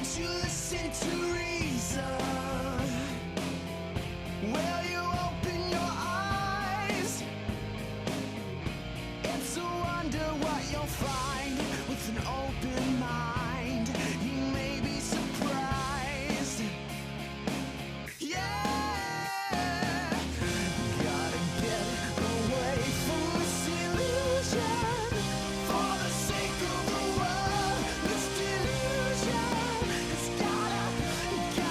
Won't you listen to reason? Will you open your eyes? It's a wonder what you'll find with an open mind. You may be surprised. Yeah, gotta get away from this illusion for the sake of the world. This delusion, it's gotta go.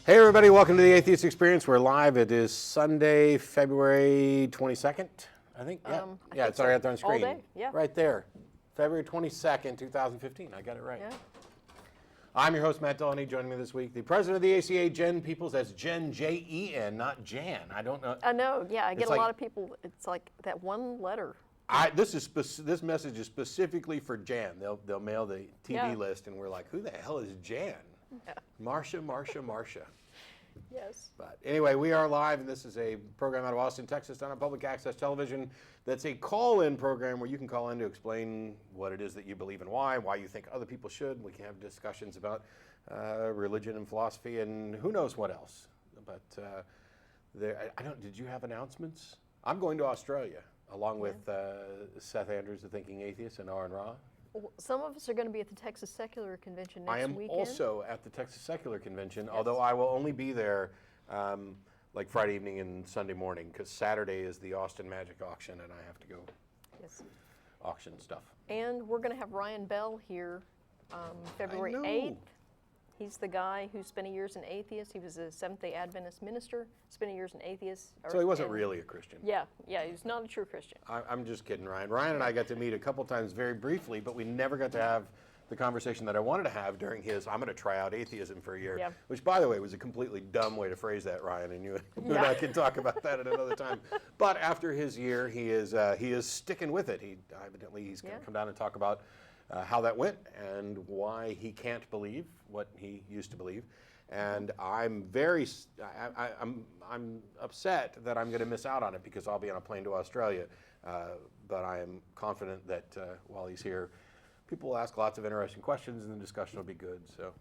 Hey everybody, welcome to the Atheist Experience. We're live. It is Sunday, February 22nd, I think. Yeah, it's already out there on screen. All day, yeah. Right there. February 22nd, 2015. I got it right. Yeah. I'm your host, Matt Dillahunty. Joining me this week, the president of the ACA, Jen Peeples. That's Jen, J-E-N, not Jan. I don't know. I know, yeah, I get It's a like- lot of people, it's like that one letter. This message is specifically for Jan. They'll mail the TV Yeah. list, and we're like, who the hell is Jan? Yeah. Marsha. Yes. But anyway, we are live, and this is a program out of Austin, Texas, on public access television. That's a call-in program where you can call in to explain what it is that you believe and why you think other people should. We can have discussions about religion and philosophy and who knows what else. But did you have announcements? I'm going to Australia, along with Seth Andrews, the Thinking Atheist, and Aaron Ra. Well, some of us are going to be at the Texas Secular Convention next I am weekend. also at the Texas Secular Convention, although I will only be there like Friday evening and Sunday morning, because Saturday is the Austin Magic Auction, and I have to go Yes. auction stuff. And we're going to have Ryan Bell here February know. 8th. He's the guy who spent years an atheist. He was a Seventh-day Adventist minister, spent years an atheist. So he wasn't really a Christian. Yeah, he's not a true Christian. I'm just kidding, Ryan. Ryan and I got to meet a couple times very briefly, but we never got to have the conversation that I wanted to have during his, I'm going to try out atheism for a year, Yeah. which, by the way, was a completely dumb way to phrase that, Ryan, and you and Yeah. I can talk about that at another time. But after his year, he is sticking with it. He's going to come down and talk about how that went and why he can't believe what he used to believe. And I'm upset that I'm going to miss out on it because I'll be on a plane to Australia. But I am confident that while he's here, people will ask lots of interesting questions and the discussion will be good. So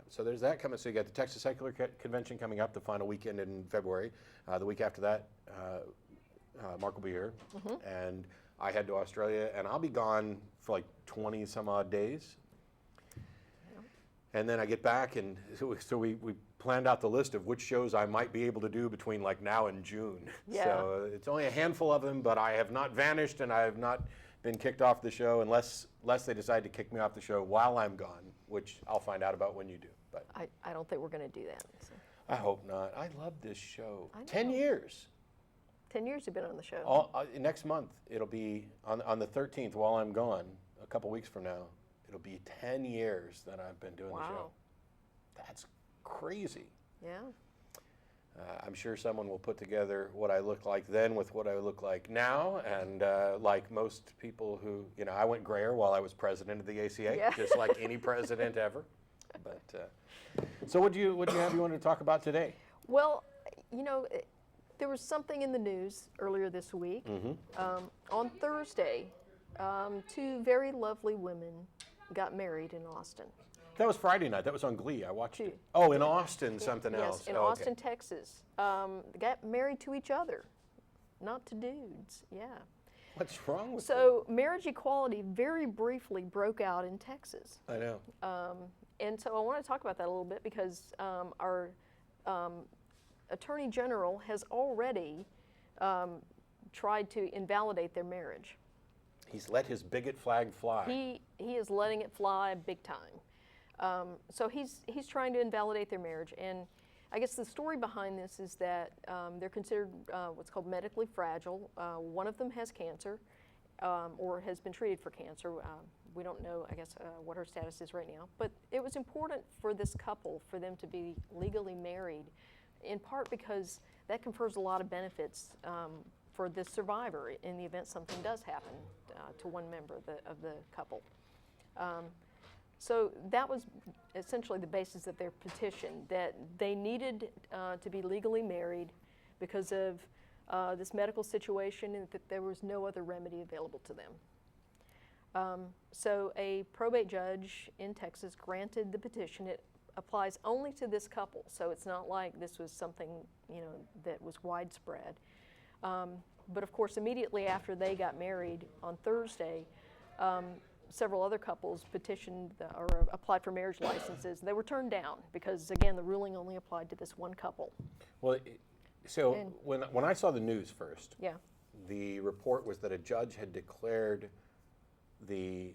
so there's that coming. So you got the Texas Secular Convention coming up, the final weekend in February. The week after that, Mark will be here. And I head to Australia, and I'll be gone for like 20 some odd days. And then I get back, and so we planned out the list of which shows I might be able to do between like now and June. Yeah. So it's only a handful of them, but I have not vanished, and I have not been kicked off the show unless they decide to kick me off the show while I'm gone, which I'll find out about when you do. But I don't think we're going to do that. So. I hope not. I love this show. I know. 10 years. 10 years you've been on the show. Next month, it'll be on the 13th while I'm gone, a couple weeks from now. It'll be 10 years that I've been doing the show. That's crazy. Yeah. I'm sure someone will put together what I look like then with what I look like now. And like most people who, I went grayer while I was president of the ACA, just like any president ever. But so what do you have you wanted to talk about today? Well, there was something in the news earlier this week. On Thursday, two very lovely women got married in Austin. That was Friday night. That was on Glee. I watched it. Oh, in Austin, something else. Yes, in Austin, Texas. They got married to each other, not to dudes. Yeah. What's wrong with So marriage equality very briefly broke out in Texas. I know. And so I want to talk about that a little bit because our Attorney General has already tried to invalidate their marriage. He's let his bigot flag fly. He is letting it fly big time. So he's trying to invalidate their marriage. And I guess the story behind this is that they're considered what's called medically fragile. One of them has cancer or has been treated for cancer. We don't know, I guess, what her status is right now. But it was important for this couple, for them to be legally married, in part because that confers a lot of benefits for the survivor in the event something does happen to one member of the couple. So that was essentially the basis of their petition, that they needed to be legally married because of this medical situation and that there was no other remedy available to them. So a probate judge in Texas granted the petition. It applies only to this couple, so it's not like this was something, that was widespread. But of course, immediately after they got married on Thursday, several other couples petitioned or applied for marriage licenses. They were turned down because, again, the ruling only applied to this one couple. Well, when I saw the news first, Yeah. the report was that a judge had declared the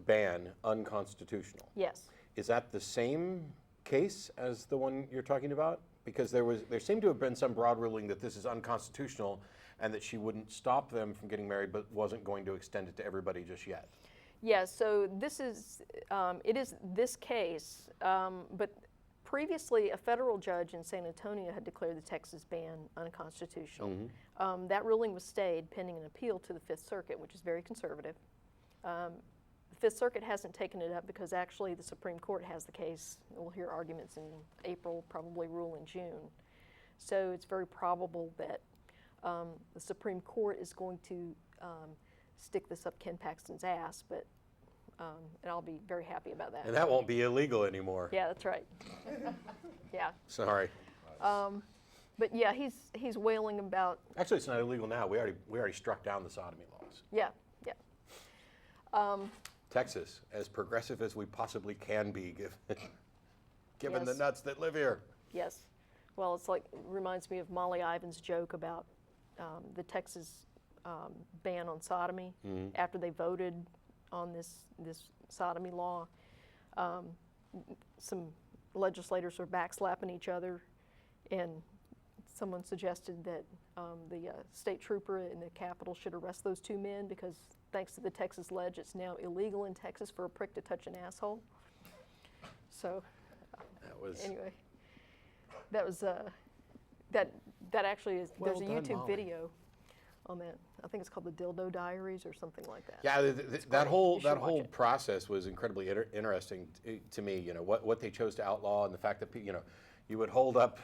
ban unconstitutional. Yes. Is that the same case as the one you're talking about? Because there seemed to have been some broad ruling that this is unconstitutional and that she wouldn't stop them from getting married but wasn't going to extend it to everybody just yet. Yeah, so this is, it is this case, but previously a federal judge in San Antonio had declared the Texas ban unconstitutional. Mm-hmm. That ruling was stayed pending an appeal to the Fifth Circuit, which is very conservative. The Fifth Circuit hasn't taken it up because actually the Supreme Court has the case. We'll hear arguments in April, probably rule in June. So it's very probable that the Supreme Court is going to stick this up Ken Paxton's ass, but and I'll be very happy about that. And that won't be illegal anymore. Yeah, that's right. Yeah. Sorry. But yeah, he's wailing about. Actually, it's not illegal now. We already struck down the sodomy laws. Yeah, yeah. Texas, as progressive as we possibly can be, given the Yes. nuts that live here. Yes. Well, it's like, reminds me of Molly Ivan's joke about the Texas ban on sodomy. Mm-hmm. After they voted on this sodomy law, some legislators were backslapping each other, and someone suggested that the state trooper in the Capitol should arrest those two men because thanks to the Texas ledge, it's now illegal in Texas for a prick to touch an asshole. So, anyway, that was that actually is. Well There's a done, YouTube Molly. video on that. I think it's called the Dildo Diaries or something like that. Yeah, that whole You should watch it. process was incredibly interesting to me. What they chose to outlaw, and the fact that you would hold up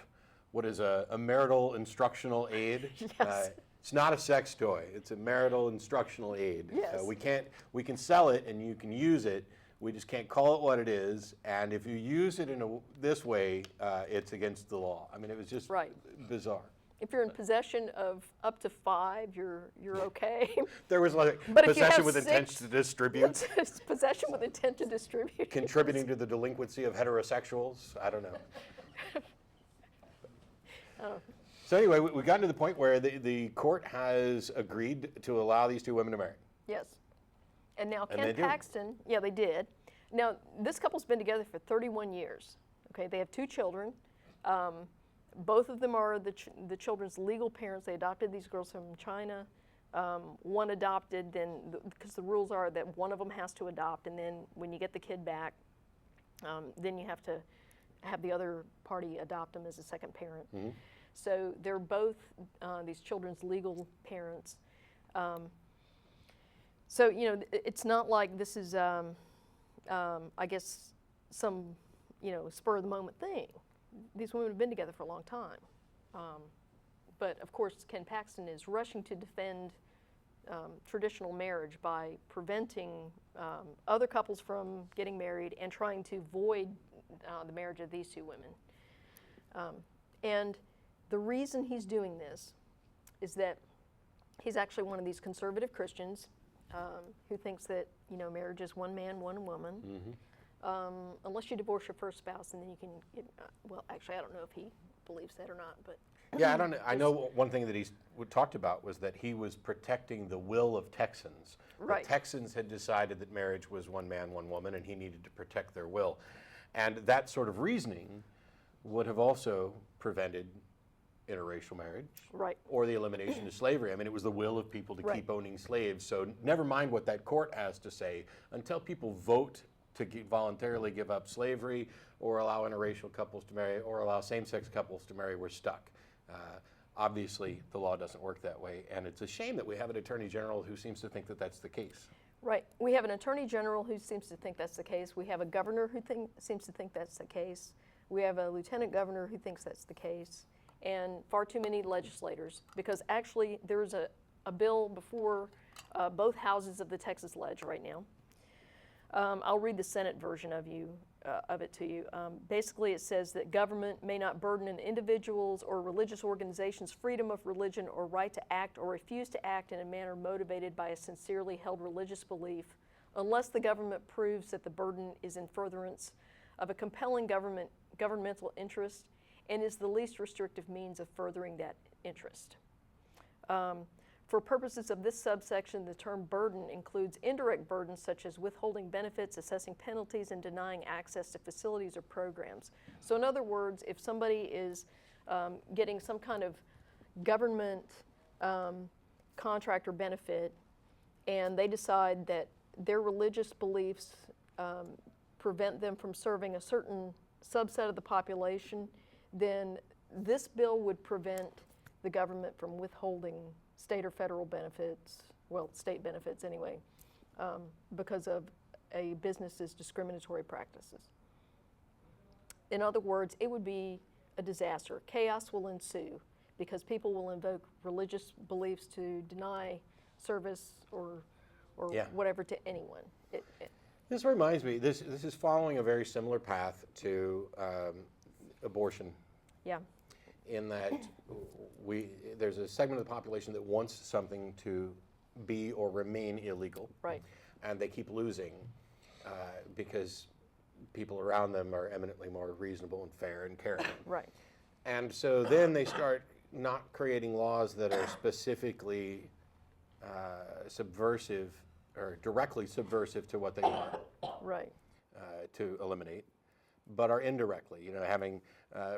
what is a marital instructional aid. Yes. It's not a sex toy. It's a marital instructional aid. Yes. We can sell it and you can use it. We just can't call it what it is. And if you use it in this way, it's against the law. I mean, it was just Right. bizarre. If you're in possession of up to 5, you're okay. There was like But if you possession have with intent 6, to distribute, possession with intent to distribute. contributing to the delinquency of heterosexuals. I don't know. Oh. So anyway, we got to the point where the court has agreed to allow these two women to marry. Yes. And now And Ken they do. Paxton, yeah, they did. Now, this couple's been together for 31 years. Okay, they have 2 children. Both of them are the children's legal parents. They adopted these girls from China. One adopted, then, because the rules are that one of them has to adopt, and then when you get the kid back, then you have to have the other party adopt them as a second parent. Mm-hmm. So they're both these children's legal parents. So, it's not like this is, I guess, some, spur of the moment thing. These women have been together for a long time. But of course, Ken Paxton is rushing to defend traditional marriage by preventing other couples from getting married and trying to void the marriage of these 2 women. And the reason he's doing this is that he's actually one of these conservative Christians who thinks that, marriage is one man, one woman. Mm-hmm. Unless you divorce your first spouse, and then you can get, well, actually, I don't know if he believes that or not, but. Yeah, I don't know. I know one thing that he talked about was that he was protecting the will of Texans. Right. The Texans had decided that marriage was one man, one woman, and he needed to protect their will. And that sort of reasoning would have also prevented interracial marriage, Right. or the elimination of slavery. I mean, it was the will of people to Right. keep owning slaves. So never mind what that court has to say. Until people vote to voluntarily give up slavery, or allow interracial couples to marry, or allow same-sex couples to marry, we're stuck. Obviously, the law doesn't work that way, and it's a shame that we have an attorney general who seems to think that that's the case. Right. We have an attorney general who seems to think that's the case. We have a governor who seems to think that's the case. We have a lieutenant governor who thinks that's the case. and far too many legislators, because actually there's a bill before both houses of the Texas Ledge right now. I'll read the Senate version of it to you. Basically, it says that government may not burden an individual's or religious organization's freedom of religion or right to act or refuse to act in a manner motivated by a sincerely held religious belief, unless the government proves that the burden is in furtherance of a compelling governmental interest and is the least restrictive means of furthering that interest. For purposes of this subsection, the term burden includes indirect burdens such as withholding benefits, assessing penalties, and denying access to facilities or programs. So in other words, if somebody is getting some kind of government contract or benefit, and they decide that their religious beliefs prevent them from serving a certain subset of the population, then this bill would prevent the government from withholding state or federal benefits, well, state benefits anyway, because of a business's discriminatory practices. In other words, it would be a disaster. Chaos will ensue because people will invoke religious beliefs to deny service or whatever to anyone. This reminds me, this is following a very similar path to abortion. Yeah. In that there's a segment of the population that wants something to be or remain illegal. Right. And they keep losing because people around them are eminently more reasonable and fair and caring. Right. And so then they start not creating laws that are specifically subversive or directly subversive to what they want Right. To eliminate, but are indirectly, having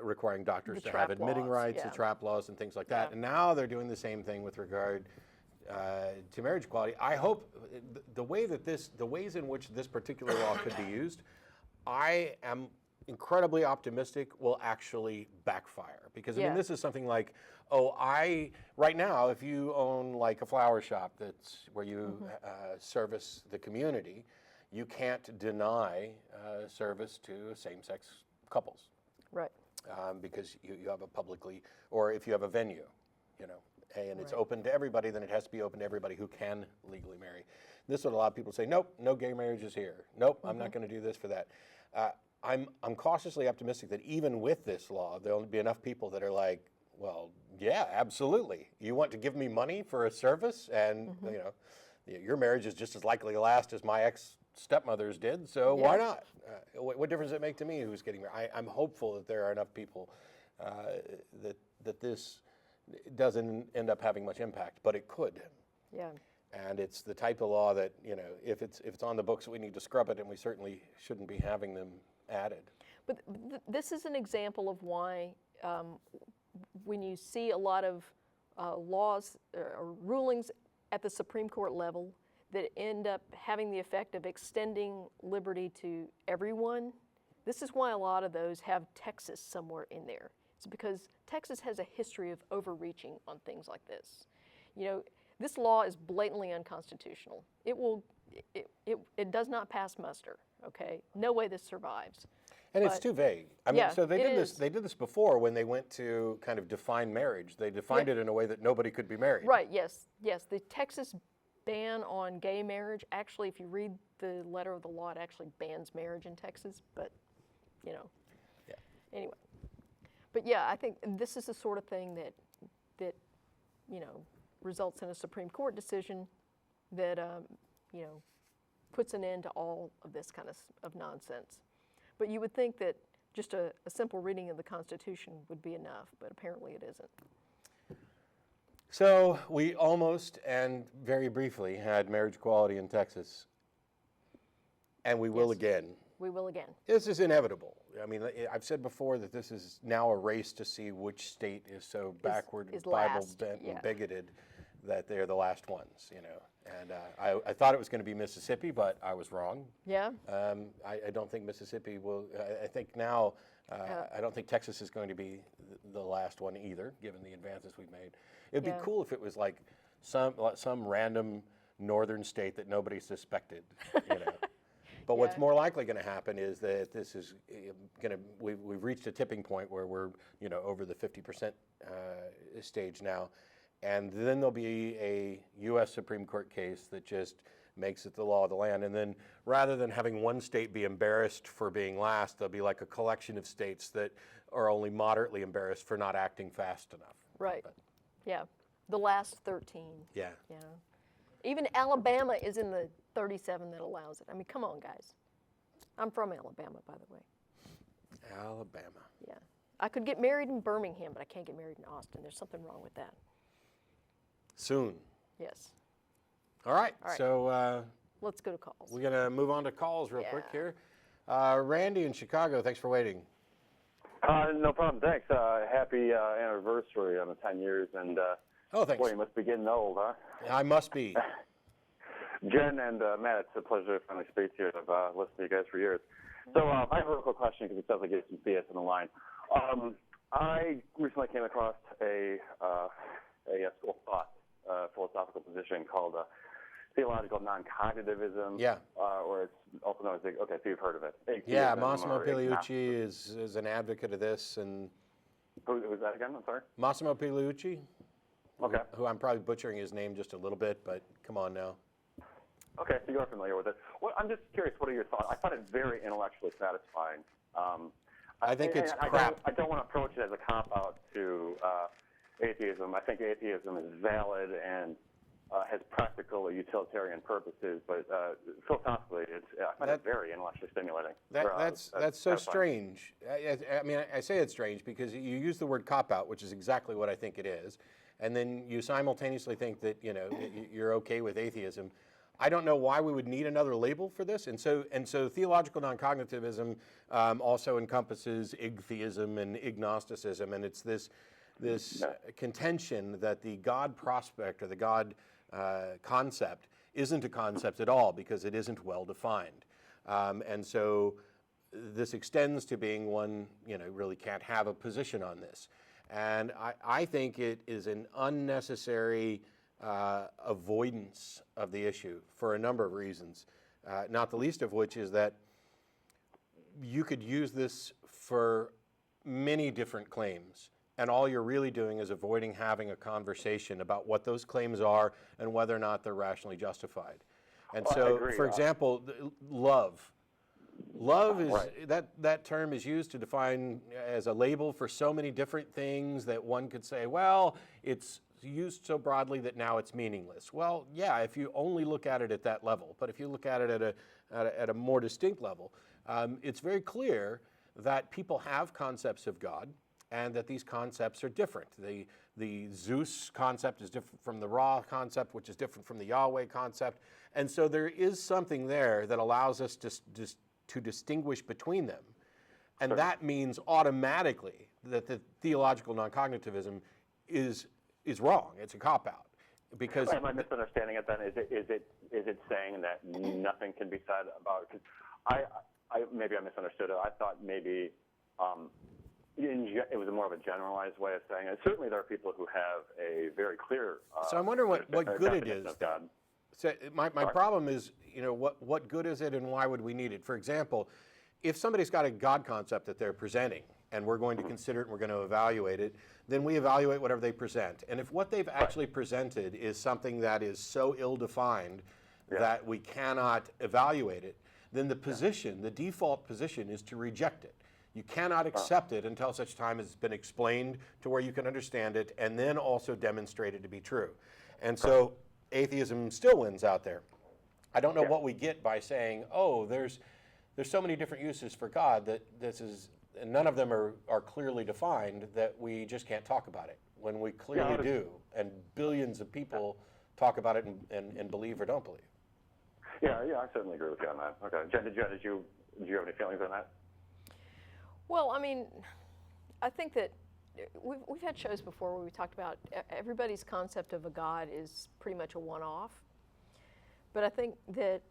requiring doctors The to have trap admitting laws, rights, the yeah. trap laws, and things like that. Yeah. And now they're doing the same thing with regard to marriage equality. I hope the ways in which this particular law could be used, I am incredibly optimistic will actually backfire. Because I mean, Yeah. this is something like, right now, if you own like a flower shop that's where you service the community, you can't deny service to same-sex couples. Right. Because you have a publicly, or if you have a venue, and it's Right. open to everybody, then it has to be open to everybody who can legally marry. This is what a lot of people say, nope, no gay marriages here. Nope, I'm not going to do this for that. I'm cautiously optimistic that even with this law, there'll be enough people that are like, well, yeah, absolutely. You want to give me money for a service, and your marriage is just as likely to last as my ex-stepmother's did, so why not? What difference does it make to me who's getting married? I'm hopeful that there are enough people that this doesn't end up having much impact, but it could. Yeah. And it's the type of law that, if it's on the books, we need to scrub it, and we certainly shouldn't be having them added. But this is an example of why when you see a lot of laws or rulings at the Supreme Court level that end up having the effect of extending liberty to everyone, this is why a lot of those have Texas somewhere in there. It's because Texas has a history of overreaching on things like this. This law is blatantly unconstitutional. It does not pass muster, okay? No way this survives. And it's too vague. I mean, so they did is. They did this before when they went to kind of define marriage. They defined it in a way that nobody could be married. Right, yes. The Texas ban on gay marriage, actually, if you read the letter of the law, it actually bans marriage in Texas, but, anyway. But yeah, I think this is the sort of thing that results in a Supreme Court decision that, puts an end to all of this kind of nonsense. But you would think that just a simple reading of the Constitution would be enough, but apparently it isn't. So we almost and very briefly had marriage equality in Texas, and we will again. We will again. This is inevitable. I mean, I've said before that this is now a race to see which state is so backward and Bible bent and bigoted that they're the last ones, And I thought it was going to be Mississippi, but I was wrong. Yeah. I don't think Mississippi will. I think now. I don't think Texas is going to be the last one either, given the advances we've made. It'd be cool if it was like some random northern state that nobody suspected. But what's more likely going to happen is that this is going to, we've reached a tipping point where we're, over the 50% stage now. And then there'll be a U.S. Supreme Court case that just makes it the law of the land. And then rather than having one state be embarrassed for being last, there'll be like a collection of states that are only moderately embarrassed for not acting fast enough. Right. Yeah. The last 13. Yeah. Even Alabama is in the 37 that allows it. I mean, come on, guys. I'm from Alabama, by the way. Alabama. Yeah. I could get married in Birmingham, but I can't get married in Austin. There's something wrong with that. Soon. Yes. All right. So let's go to calls. We're going to move on to calls real quick here. Randy in Chicago, thanks for waiting. No problem. Thanks. Happy anniversary on the 10 years. And oh, thanks. Boy, you must be getting old, huh? I must be. Jen and Matt, it's a pleasure to finally speak to you. I've listened to you guys for years. So I have a real quick question because it sounds like you have some BS on the line. I recently came across a school of thought, philosophical position called theological non-cognitivism. Yeah. Or it's also known as, okay, so you've heard of it. Yeah, Massimo Pigliucci is an advocate of this. And who's that again? I'm sorry? Massimo Pigliucci. Okay. Who I'm probably butchering his name just a little bit, but come on now. Okay, so you're familiar with it. Well, I'm just curious, what are your thoughts? I find it very intellectually satisfying. I think it's crap. I don't want to approach it as a cop-out to atheism. I think atheism is valid and has practical or utilitarian purposes, but philosophically, I find it very intellectually stimulating. That's so strange. I mean, I say it's strange because you use the word cop-out, which is exactly what I think it is, and then you simultaneously think that you're okay with atheism. I don't know why we would need another label for this, and so theological non-cognitivism also encompasses atheism and agnosticism, and it's this contention that the God prospect or the God concept isn't a concept at all because it isn't well defined, and so this extends to being one really can't have a position on this, and I think it is an unnecessary avoidance of the issue for a number of reasons, not the least of which is that you could use this for many different claims, and all you're really doing is avoiding having a conversation about what those claims are and whether or not they're rationally justified. And so, for example, love. Love is that term is used to define as a label for so many different things that one could say, well, it's used so broadly that now it's meaningless. Well, yeah, if you only look at it at that level, but if you look at it at a more distinct level, it's very clear that people have concepts of God and that these concepts are different. The Zeus concept is different from the Ra concept, which is different from the Yahweh concept, and so there is something there that allows us to distinguish between them, and that means automatically that the theological non-cognitivism is wrong. It's a cop-out. Because am I misunderstanding it then? Is it saying that nothing can be said about? Because I maybe I misunderstood it. I thought maybe it was more of a generalized way of saying it. Certainly, there are people who have a very clear. So I'm wondering what good it is. So my problem is, what good is it and why would we need it? For example, if somebody's got a God concept that they're presenting and we're going to consider it and we're going to evaluate it, then we evaluate whatever they present. And if what they've actually presented is something that is so ill-defined that we cannot evaluate it, then the default position is to reject it. You cannot accept it until such time as it's been explained to where you can understand it and then also demonstrate it to be true. And so atheism still wins out there. I don't know what we get by saying, oh, there's so many different uses for God that and none of them are clearly defined, that we just can't talk about it when we clearly do, and billions of people talk about it and believe or don't believe. Yeah, I certainly agree with you on that. Okay, Jen, did you have any feelings on that? Well, I mean, I think that we've had shows before where we talked about everybody's concept of a God is pretty much a one-off, but I think that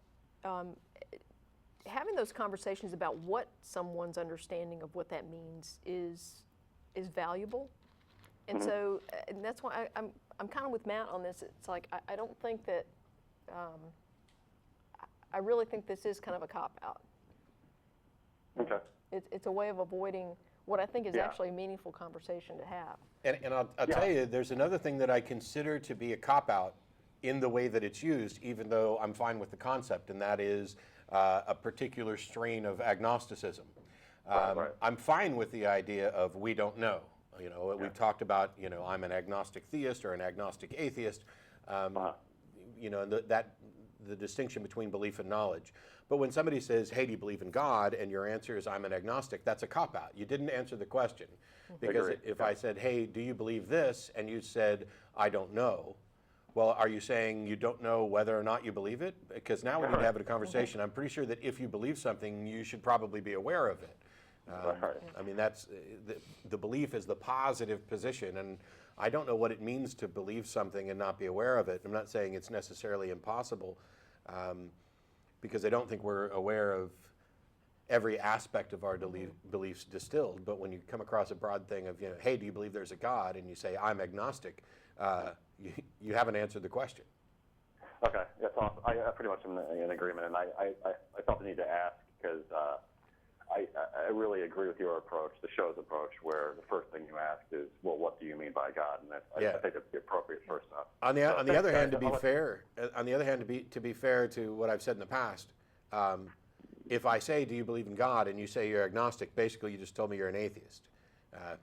having those conversations about what someone's understanding of what that means is valuable, and so and that's why I'm kind of with Matt on this. It's like I don't think that I really think this is kind of a cop-out. Okay. It's a way of avoiding what I think is actually a meaningful conversation to have. And I'll tell you, there's another thing that I consider to be a cop-out in the way that it's used, even though I'm fine with the concept, and that is a particular strain of agnosticism. Right. I'm fine with the idea of we don't know. You know, we've talked about, you know, I'm an agnostic theist or an agnostic atheist. You know, and the distinction between belief and knowledge. But when somebody says, hey, do you believe in God? And your answer is, I'm an agnostic, that's a cop-out. You didn't answer the question. Because if I said, hey, do you believe this? And you said, I don't know. Well, are you saying you don't know whether or not you believe it? Because now we need to have a conversation. I'm pretty sure that if you believe something, you should probably be aware of it. I mean, that's the belief is the positive position, and I don't know what it means to believe something and not be aware of it. I'm not saying it's necessarily impossible, because I don't think we're aware of every aspect of our beliefs distilled. But when you come across a broad thing of, you know, hey, do you believe there's a God? And you say, I'm agnostic, you haven't answered the question. Okay, that's awesome. I pretty much am in agreement, and I felt the need to ask because I really agree with your approach, the show's approach, where the first thing you ask is, well, what do you mean by God? And I think that's the appropriate first step. On the other hand, to be fair, to be fair to what I've said in the past, if I say, do you believe in God, and you say you're agnostic, basically you just told me you're an atheist.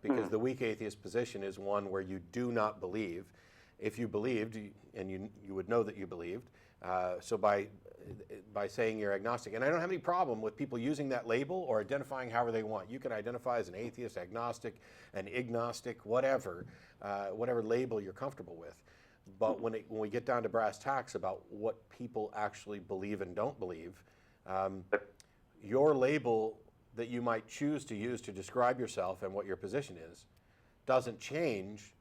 Because the weak atheist position is one where you do not believe. If you believed, and you would know that you believed, so by saying you're agnostic, and I don't have any problem with people using that label or identifying however they want. You can identify as an atheist, agnostic, an agnostic, whatever label you're comfortable with. But when we get down to brass tacks about what people actually believe and don't believe, your label that you might choose to use to describe yourself and what your position is doesn't change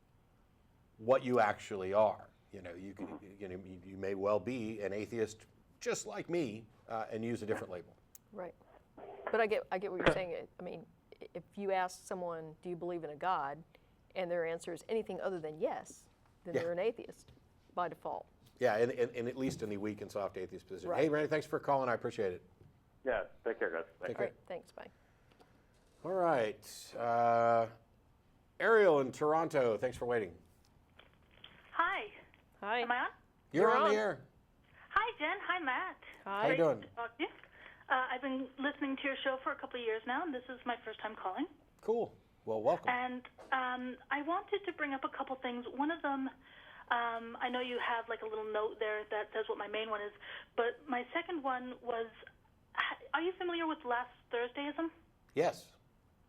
what you actually are. You know, you may well be an atheist just like me and use a different label. Right. But I get what you're saying. I mean, if you ask someone, do you believe in a God, and their answer is anything other than yes, then they're an atheist by default. Yeah, and at least in the weak and soft atheist position. Right. Hey, Randy, thanks for calling. I appreciate it. Yeah, take care, guys. Take All care. right, thanks, bye. All right. Ariel in Toronto, thanks for waiting. Hi. Hi. Am I on? You're on the air. Hi, Jen. Hi, Matt. Hi. How you doing? Great to talk to you. I've been listening to your show for a couple of years now, and this is my first time calling. Cool. Well, welcome. And I wanted to bring up a couple things. One of them, I know you have like a little note there that says what my main one is, but my second one was, are you familiar with last Thursdayism? Yes.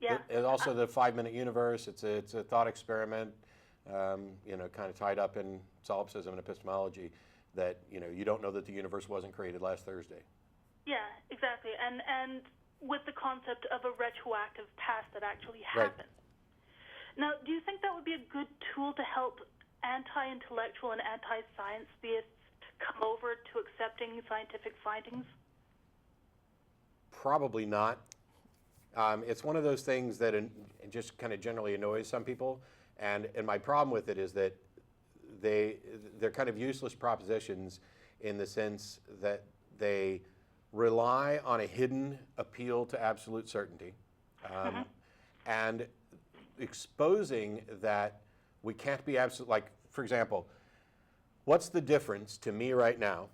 Yeah. And also the 5-minute universe. It's a thought experiment, you know, kind of tied up in solipsism and epistemology. That, you know, you don't know that the universe wasn't created last Thursday. Yeah, exactly. And with the concept of a retroactive past that actually happened. Right. Now, do you think that would be a good tool to help anti-intellectual and anti-science theists come over to accepting scientific findings? Probably not. It's one of those things that just kind of generally annoys some people. And my problem with it is that they're kind of useless propositions in the sense that they rely on a hidden appeal to absolute certainty, and exposing that we can't be absolute. Like, for example, what's the difference to me right now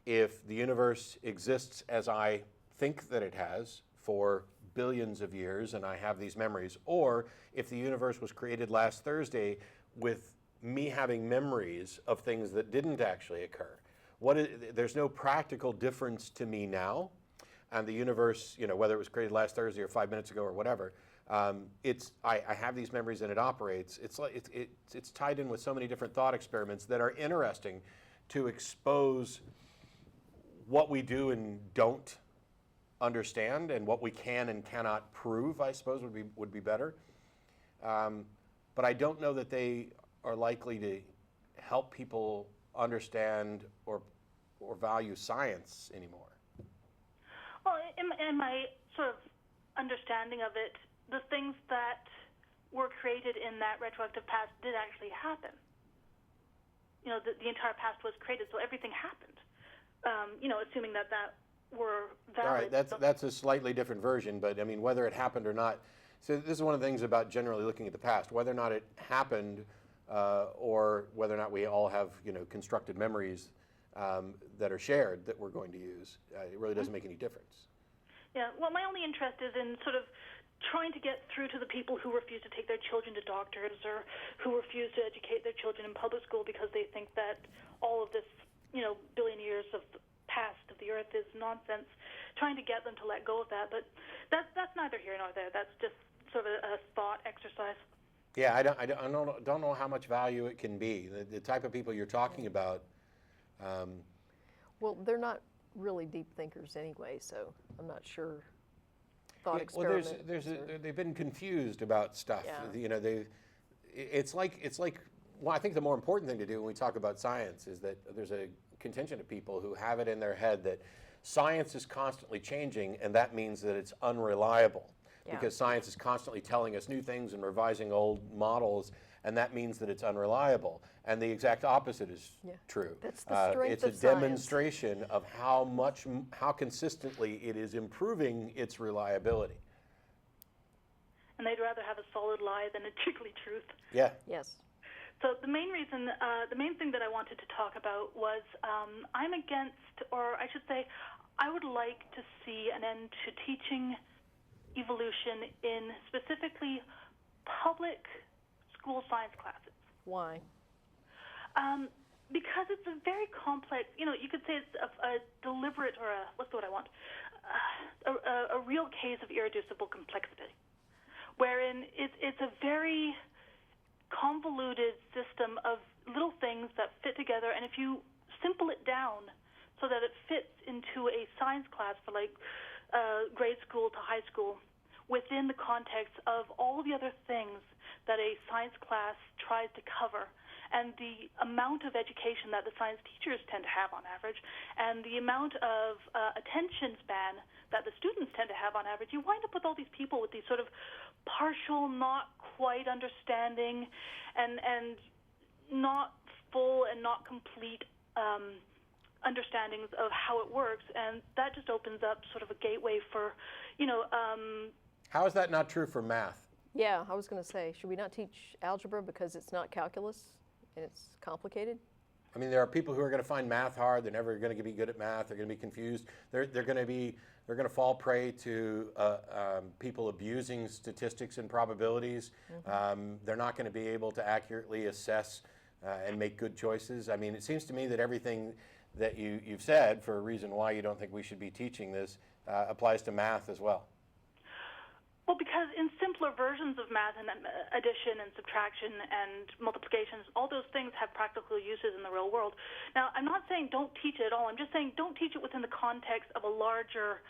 if the universe exists as I think that it has for billions of years and I have these memories, or if the universe was created last Thursday with me having memories of things that didn't actually occur? There's no practical difference to me now, and the universe, you know, whether it was created last Thursday or 5 minutes ago or whatever, I have these memories and it operates. It's tied in with so many different thought experiments that are interesting to expose what we do and don't understand, and what we can and cannot prove, I suppose, would be better. But I don't know that they are likely to help people understand or value science anymore. Well, in my sort of understanding of it, the things that were created in that retroactive past did actually happen. You know, the entire past was created, so everything happened. assuming that were valid. All right, that's a slightly different version, but I mean, whether it happened or not. So this is one of the things about generally looking at the past, whether or not it happened, or whether or not we all have constructed memories that are shared that we're going to use. It really doesn't make any difference. Yeah. Well, my only interest is in sort of trying to get through to the people who refuse to take their children to doctors or who refuse to educate their children in public school because they think that all of this, billion years of the past of the earth is nonsense, trying to get them to let go of that. But that's neither here nor there. That's just sort of a thought exercise. Yeah, I don't know how much value it can be. The type of people you're talking about. Well, they're not really deep thinkers anyway, so I'm not sure. Thought experiment. Well, they've been confused about stuff. Yeah. It's like. Well, I think the more important thing to do when we talk about science is that there's a contingent of people who have it in their head that science is constantly changing, and that means that it's unreliable. Yeah. Because science is constantly telling us new things and revising old models, and that means that it's unreliable. And the exact opposite is true. That's the strength it's of a science. demonstration of how consistently it is improving its reliability. And they'd rather have a solid lie than a jiggly truth. Yeah. Yes. So the main thing that I wanted to talk about was I'm against, or I should say, I would like to see an end to teaching evolution in specifically public school science classes. Why? Because it's a very complex, you could say it's a deliberate, or a real case of irreducible complexity, wherein it's a very convoluted system of little things that fit together, and if you simple it down so that it fits into a science class for grade school to high school within the context of all the other things that a science class tries to cover, and the amount of education that the science teachers tend to have on average, and the amount of attention span that the students tend to have on average, you wind up with all these people with these sort of partial, not quite understanding, and not full and not complete understandings of how it works, and that just opens up sort of a gateway for, How is that not true for math? Yeah, I was going to say, should we not teach algebra because it's not calculus and it's complicated? I mean, there are people who are going to find math hard. They're never going to be good at math. They're going to be confused. They're going to fall prey to people abusing statistics and probabilities. Mm-hmm. They're not going to be able to accurately assess and make good choices. I mean, it seems to me that everything that you've said, for a reason why you don't think we should be teaching this, applies to math as well. Well, because in simpler versions of math and addition and subtraction and multiplication, all those things have practical uses in the real world. Now, I'm not saying don't teach it at all. I'm just saying don't teach it within the context of a larger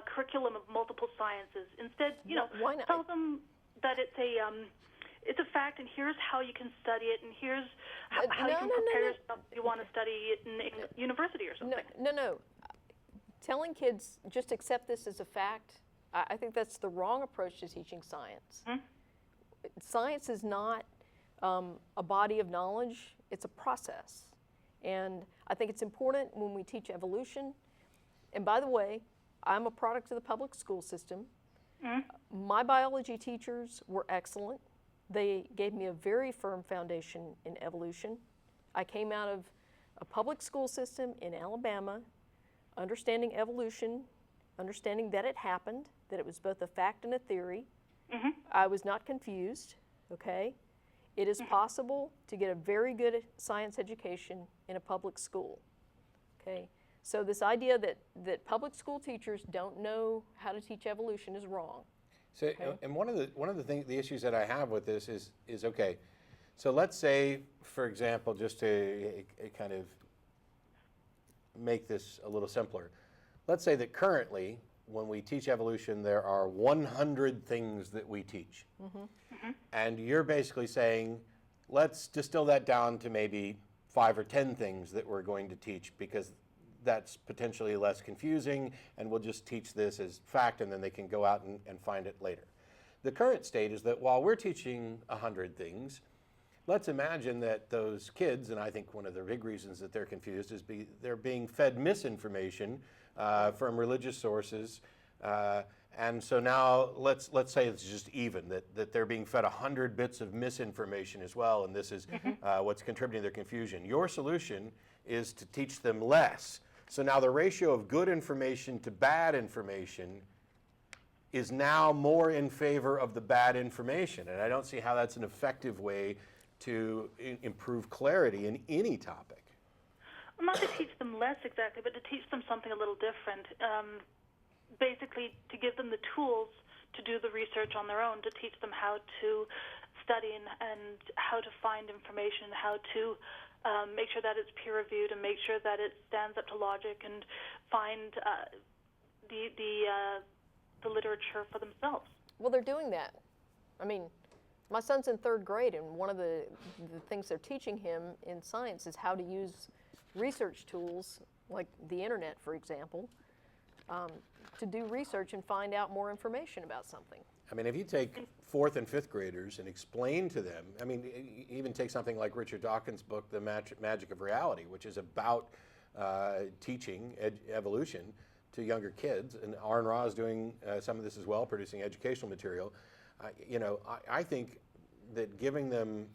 curriculum of multiple sciences. Instead, Why not? tell them that it's a fact, and here's how you can study it, and here's how you can prepare yourself if you want to study it in university or something. No. Telling kids just accept this as a fact, I think that's the wrong approach to teaching science. Hmm? Science is not a body of knowledge, it's a process. And I think it's important when we teach evolution, and by the way, I'm a product of the public school system. My biology teachers were excellent. They gave me a very firm foundation in evolution. I came out of a public school system in Alabama, understanding evolution, understanding that it happened, that it was both a fact and a theory. Mm-hmm. I was not confused, okay? It is possible to get a very good science education in a public school, okay? So this idea that public school teachers don't know how to teach evolution is wrong. So, Okay. and one of the issues that I have with this is okay. So let's say, for example, just to kind of make this a little simpler, let's say that currently, when we teach evolution, there are 100 things that we teach. Mm-hmm. Mm-hmm. And you're basically saying, let's distill that down to maybe 5 or 10 things that we're going to teach, because that's potentially less confusing, and we'll just teach this as fact, and then they can go out and find it later. The current state is that while we're teaching 100 things, let's imagine that those kids, and I think one of the big reasons that they're confused is they're being fed misinformation from religious sources. And so now let's say it's just even, that they're being fed 100 bits of misinformation as well, and this is what's contributing to their confusion. Your solution is to teach them less. So now the ratio of good information to bad information is now more in favor of the bad information, and I don't see how that's an effective way to improve clarity in any topic. Well, not to teach them less exactly, but to teach them something a little different. Basically, to give them the tools to do the research on their own, to teach them how to study and how to find information, how to make sure that it's peer-reviewed and make sure that it stands up to logic and find the literature for themselves. Well, they're doing that. I mean, my son's in 3rd grade, and one of the things they're teaching him in science is how to use research tools, like the internet, for example, to do research and find out more information about something. I mean, if you take 4th and 5th graders and explain to them, I mean, even take something like Richard Dawkins' book, The Magic of Reality, which is about teaching evolution to younger kids, and Aaron Ra is doing some of this as well, producing educational material. I think that giving them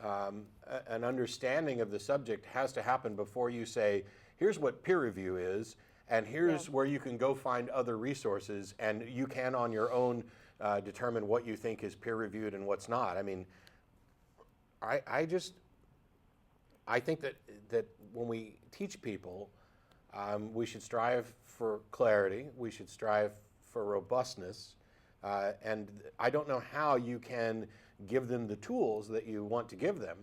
an understanding of the subject has to happen before you say, here's what peer review is, and here's where you can go find other resources, and you can on your own determine what you think is peer reviewed and what's not. I mean, I think that when we teach people, we should strive for clarity, we should strive for robustness, and I don't know how you can give them the tools that you want to give them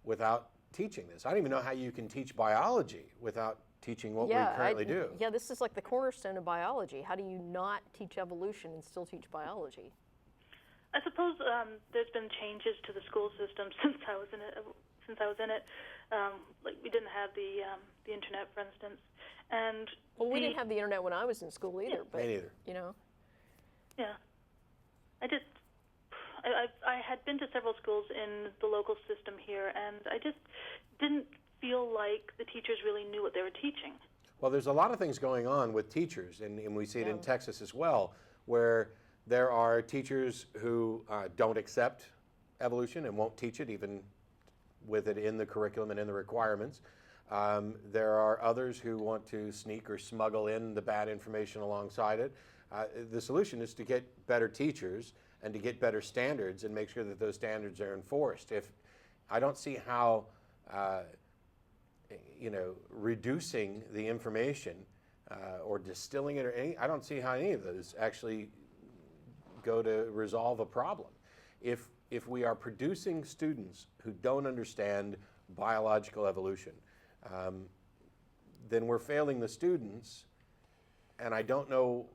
without teaching this. I don't even know how you can teach biology without teaching what we currently do. Yeah, this is like the cornerstone of biology. How do you not teach evolution and still teach biology? I suppose there's been changes to the school system since I was in it. Like we didn't have the internet, for instance, and we didn't have the internet when I was in school either. But me neither. Yeah, I had been to several schools in the local system here, and I just didn't feel like the teachers really knew what they were teaching. Well, there's a lot of things going on with teachers, and we see it in Texas as well, where there are teachers who don't accept evolution and won't teach it, even with it in the curriculum and in the requirements. There are others who want to sneak or smuggle in the bad information alongside it. The solution is to get better teachers and to get better standards and make sure that those standards are enforced. I don't see how reducing the information or distilling it, I don't see how any of those actually go to resolve a problem. If we are producing students who don't understand biological evolution, then we're failing the students, and I don't know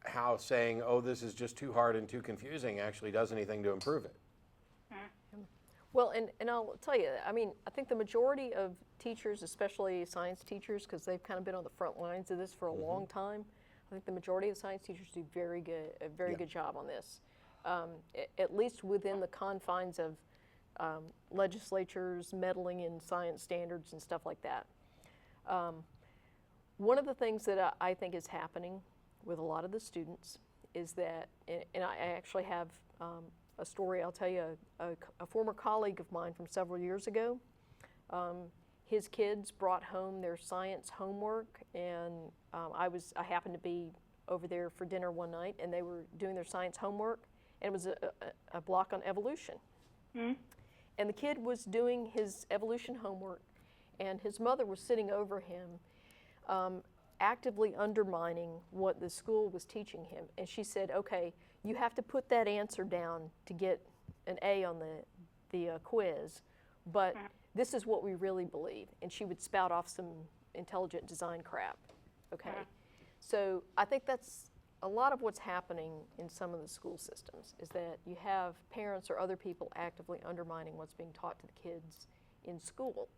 how saying, oh, this is just too hard and too confusing actually does anything to improve it. Well, and I'll tell you, I mean, I think the majority of teachers, especially science teachers, because they've kind of been on the front lines of this for a long time, I think the majority of science teachers do a very good job on this, at least within the confines of legislatures meddling in science standards and stuff like that. One of the things that I think is happening with a lot of the students is that, and I actually have a story I'll tell you, a former colleague of mine from several years ago, his kids brought home their science homework, and I happened to be over there for dinner one night, and they were doing their science homework, and it was a block on evolution. Mm-hmm. And the kid was doing his evolution homework, and his mother was sitting over him, actively undermining what the school was teaching him. And she said, okay, you have to put that answer down to get an A on the quiz, but this is what we really believe. And she would spout off some intelligent design crap, okay? So I think that's a lot of what's happening in some of the school systems, is that you have parents or other people actively undermining what's being taught to the kids in school.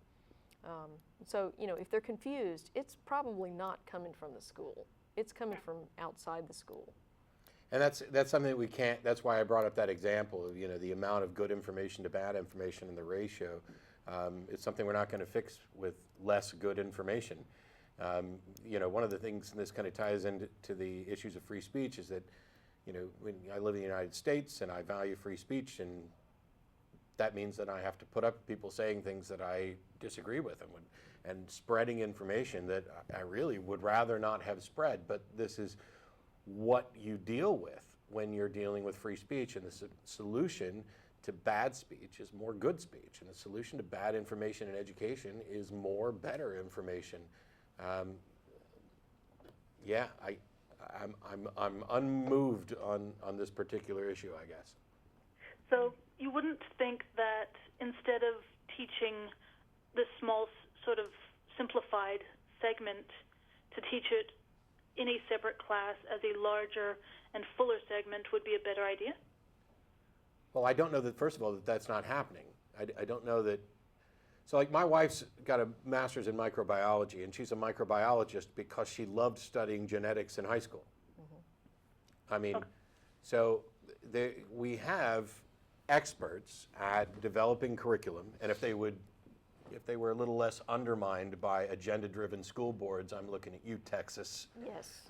So, if they're confused, it's probably not coming from the school. It's coming from outside the school. And that's something that we can't. That's why I brought up that example of the amount of good information to bad information and the ratio. It's something we're not going to fix with less good information. One of the things, and this kind of ties into the issues of free speech, is that when I live in the United States and I value free speech, and that means that I have to put up with people saying things that I disagree with and spreading information that I really would rather not have spread. But this is what you deal with when you're dealing with free speech, and the solution to bad speech is more good speech, and the solution to bad information and education is more better information. I'm unmoved on this particular issue, I guess. So you wouldn't think that instead of teaching this small sort of simplified segment, to teach it in a separate class as a larger and fuller segment would be a better idea? Well, I don't know that, first of all, that's not happening. I don't know that. So like my wife's got a master's in microbiology, and she's a microbiologist because she loved studying genetics in high school. I mean, so we have experts at developing curriculum, and if they were a little less undermined by agenda-driven school boards, I'm looking at you, Texas. Yes.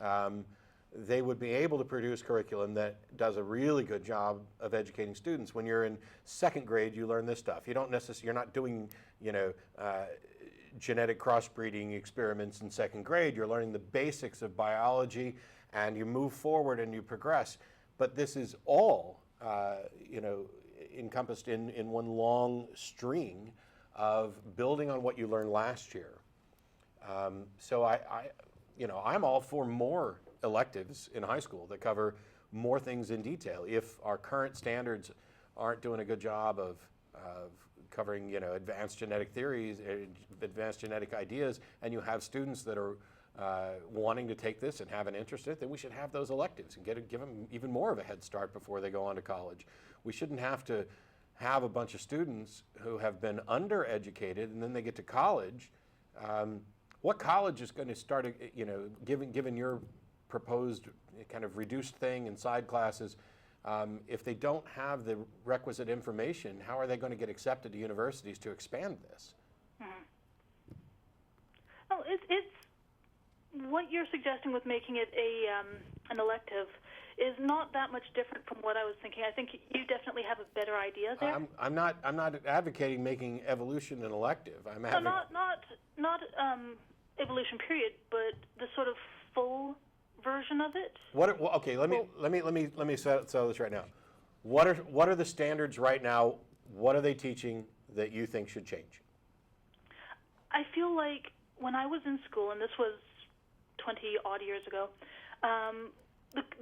They would be able to produce curriculum that does a really good job of educating students. When you're in second grade, you learn this stuff. You're not doing, genetic crossbreeding experiments in second grade. You're learning the basics of biology, and you move forward and you progress. But this is all, encompassed in one long string of building on what you learned last year. So I'm all for more electives in high school that cover more things in detail. If our current standards aren't doing a good job of covering advanced genetic theories, advanced genetic ideas, and you have students that are wanting to take this and have an interest in it, then we should have those electives and give them even more of a head start before they go on to college. We shouldn't have to have a bunch of students who have been undereducated and then they get to college. What college is going to start, given your proposed kind of reduced thing in side classes, if they don't have the requisite information, how are they going to get accepted to universities to expand this? Oh, it's what you're suggesting with making it an elective is not that much different from what I was thinking. I think you definitely have a better idea there. I'm not advocating making evolution an elective. Not evolution period, but the sort of full version of it. Okay, let me settle this right now. What are the standards right now? What are they teaching that you think should change? I feel like when I was in school, and this was 20-odd years ago,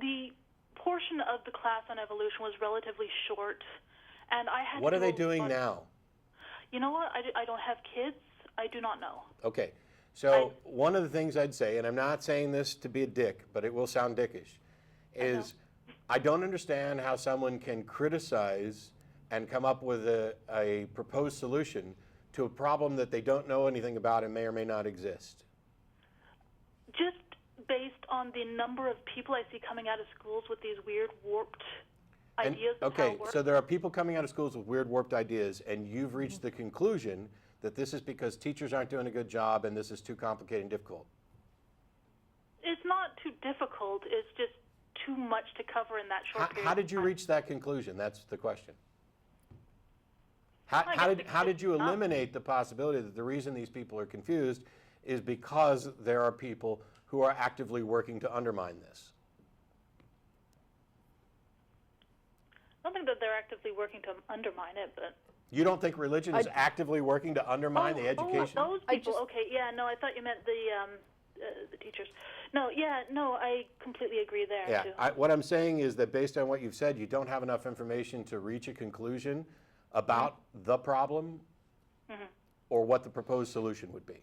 the portion of the class on evolution was relatively short, and I had. What are they doing now? You know what? I don't have kids. I do not know. Okay, so one of the things I'd say, and I'm not saying this to be a dick, but it will sound dickish, is I don't understand how someone can criticize and come up with a proposed solution to a problem that they don't know anything about and may or may not exist. Just based on the number of people I see coming out of schools with these weird, warped ideas of how it works. So there are people coming out of schools with weird, warped ideas, and you've reached the conclusion that this is because teachers aren't doing a good job and this is too complicated and difficult. It's not too difficult. It's just too much to cover in that short period. How did you reach that conclusion? That's the question. How did you eliminate the possibility that the reason these people are confused is because there are people who are actively working to undermine this? I don't think that they're actively working to undermine it, but... You don't think religion is actively working to undermine the education? Oh, those people. Okay, yeah, no, I thought you meant the teachers. No, I completely agree there, too. What I'm saying is that based on what you've said, you don't have enough information to reach a conclusion about the problem or what the proposed solution would be.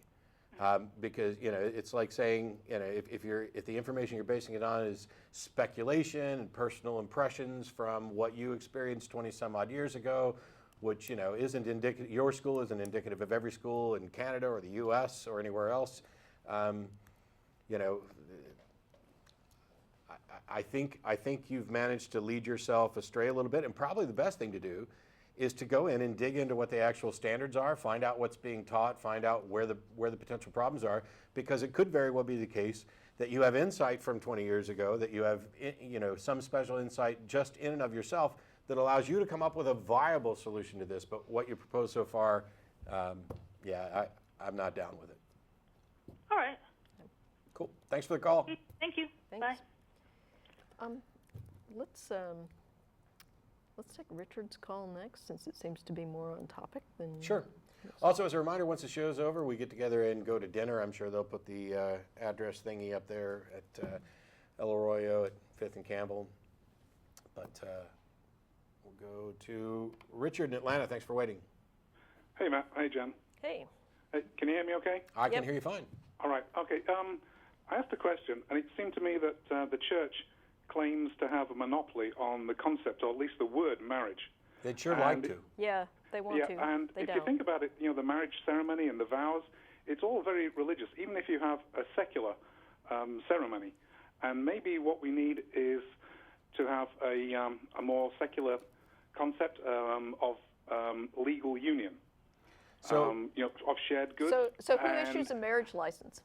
Because it's like saying if the information you're basing it on is speculation and personal impressions from what you experienced 20 some odd years ago, which isn't indicative. Your school isn't indicative of every school in Canada or the U.S. or anywhere else. I think you've managed to lead yourself astray a little bit, and probably the best thing to do is to go in and dig into what the actual standards are, find out what's being taught, find out where the potential problems are, because it could very well be the case that you have insight from 20 years ago, that you have some special insight just in and of yourself that allows you to come up with a viable solution to this. But what you propose so far, I'm not down with it. All right. Cool. Thanks for the call. Thank you. Thanks. Bye. Let's take Richard's call next, since it seems to be more on topic than. Sure. Also, as a reminder, once the show's over, we get together and go to dinner. I'm sure they'll put the address thingy up there at El Arroyo at 5th and Campbell. But we'll go to Richard in Atlanta. Thanks for waiting. Hey, Matt. Hey, Jen. Hey. Hey, can you hear me okay? I can hear you fine. All right. Okay. I asked a question, and it seemed to me that the church claims to have a monopoly on the concept, or at least the word marriage. They'd sure like to. Yeah, they want to. And they if don't. you think about it, the marriage ceremony and the vows, it's all very religious, even if you have a secular ceremony. And maybe what we need is to have a more secular concept of legal union, So, of shared goods. So who issues a marriage license?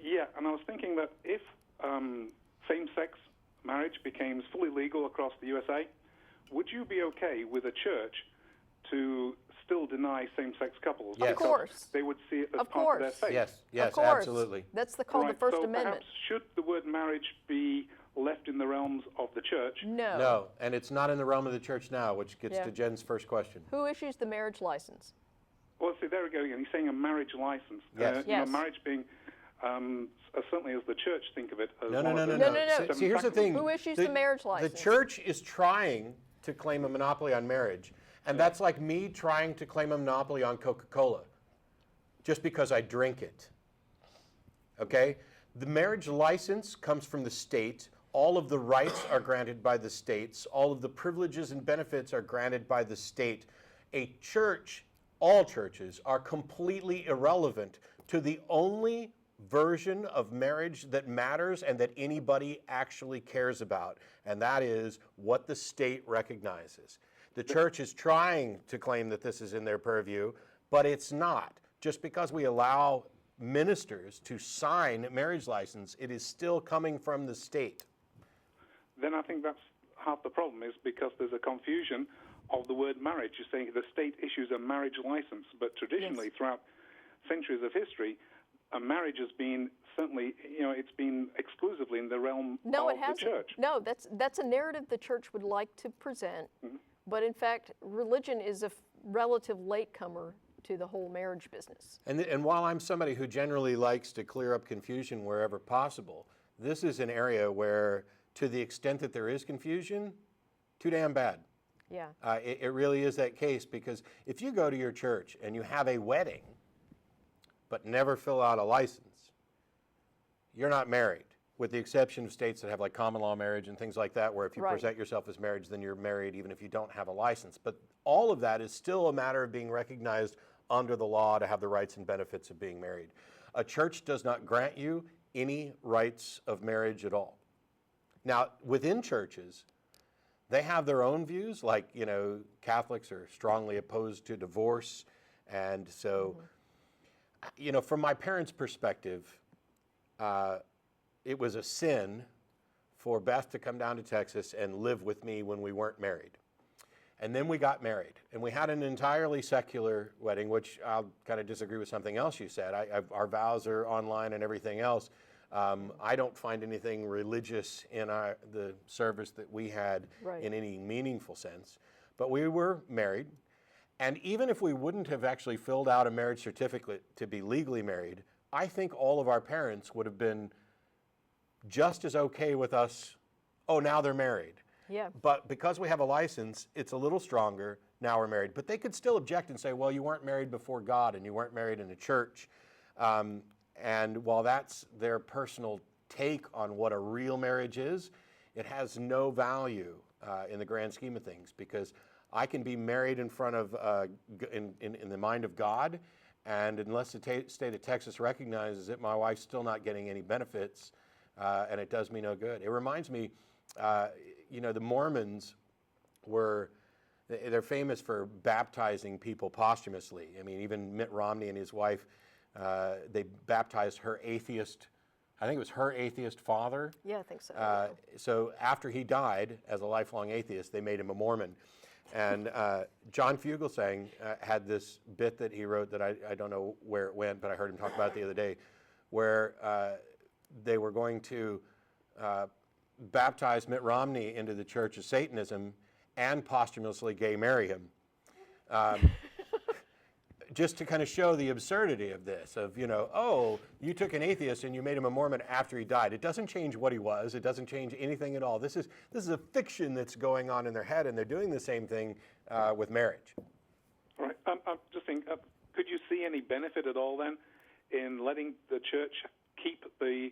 Yeah, and I was thinking that if same-sex marriage became fully legal across the USA, would you be okay with a church to still deny same-sex couples? Yes. Of course. They would see it as Of part of their course. faith. yes, Of course. absolutely. That's called the First so Amendment. Perhaps should the word marriage be left in the realms of the church? No. No, and it's not in the realm of the church now, which gets Yeah. to Jen's first question. Who issues the marriage license? Well, see, there we go again. He's saying a marriage license. Yes. Yes. Marriage being, certainly as the church think of it, as No. one of the No. seven See, here's the sacraments. thing. Who issues the marriage The license? church is trying to claim a monopoly on marriage, and that's like me trying to claim a monopoly on Coca-Cola just because I drink it. Okay? The marriage license comes from the state. All of the rights are granted by the states. All of the privileges and benefits are granted by the state. A church, all churches, are completely irrelevant to the only version of marriage that matters and that anybody actually cares about, and that is what the state recognizes. The church is trying to claim that this is in their purview, but it's not. Just because we allow ministers to sign marriage license, it is still coming from the state. Then I think that's half the problem, is because there's a confusion of the word marriage. You're saying the state issues a marriage license, but traditionally, throughout centuries of history, a marriage has been certainly, it's been exclusively in the realm of the church. No, that's a narrative the church would like to present, but in fact, religion is a relative latecomer to the whole marriage business. And while I'm somebody who generally likes to clear up confusion wherever possible, this is an area where, to the extent that there is confusion, too damn bad. Yeah. It really is that case, because if you go to your church and you have a wedding but never fill out a license, you're not married, with the exception of states that have like common law marriage and things like that, where if you present yourself as marriage, then you're married even if you don't have a license. But all of that is still a matter of being recognized under the law to have the rights and benefits of being married. A church does not grant you any rights of marriage at all. Now, within churches, they have their own views, like, Catholics are strongly opposed to divorce. And so, from my parents' perspective, it was a sin for Beth to come down to Texas and live with me when we weren't married. And then we got married, and we had an entirely secular wedding, which I'll kind of disagree with something else you said. Our vows are online and everything else. I don't find anything religious in the service that we had in any meaningful sense. But we were married, and even if we wouldn't have actually filled out a marriage certificate to be legally married, I think all of our parents would have been just as okay with us, now they're married. Yeah. But because we have a license, it's a little stronger, now we're married. But they could still object and say, well, you weren't married before God and you weren't married in a church. And while that's their personal take on what a real marriage is, it has no value in the grand scheme of things, because I can be married in front of, in the mind of God, and unless the state of Texas recognizes it, my wife's still not getting any benefits, and it does me no good. It reminds me the Mormons they're famous for baptizing people posthumously. I mean, even Mitt Romney and his wife, they baptized her atheist, I think it was her atheist father. Yeah, I think so. So after he died as a lifelong atheist, they made him a Mormon. And John Fugelsang had this bit that he wrote that I don't know where it went, but I heard him talk about it the other day, where they were going to baptize Mitt Romney into the Church of Satanism and posthumously gay marry him. Just to kind of show the absurdity of this, of, you took an atheist and you made him a Mormon after he died. It doesn't change what he was. It doesn't change anything at all. This is a fiction that's going on in their head, and they're doing the same thing with marriage. All right. I'm just thinking, could you see any benefit at all then in letting the church keep the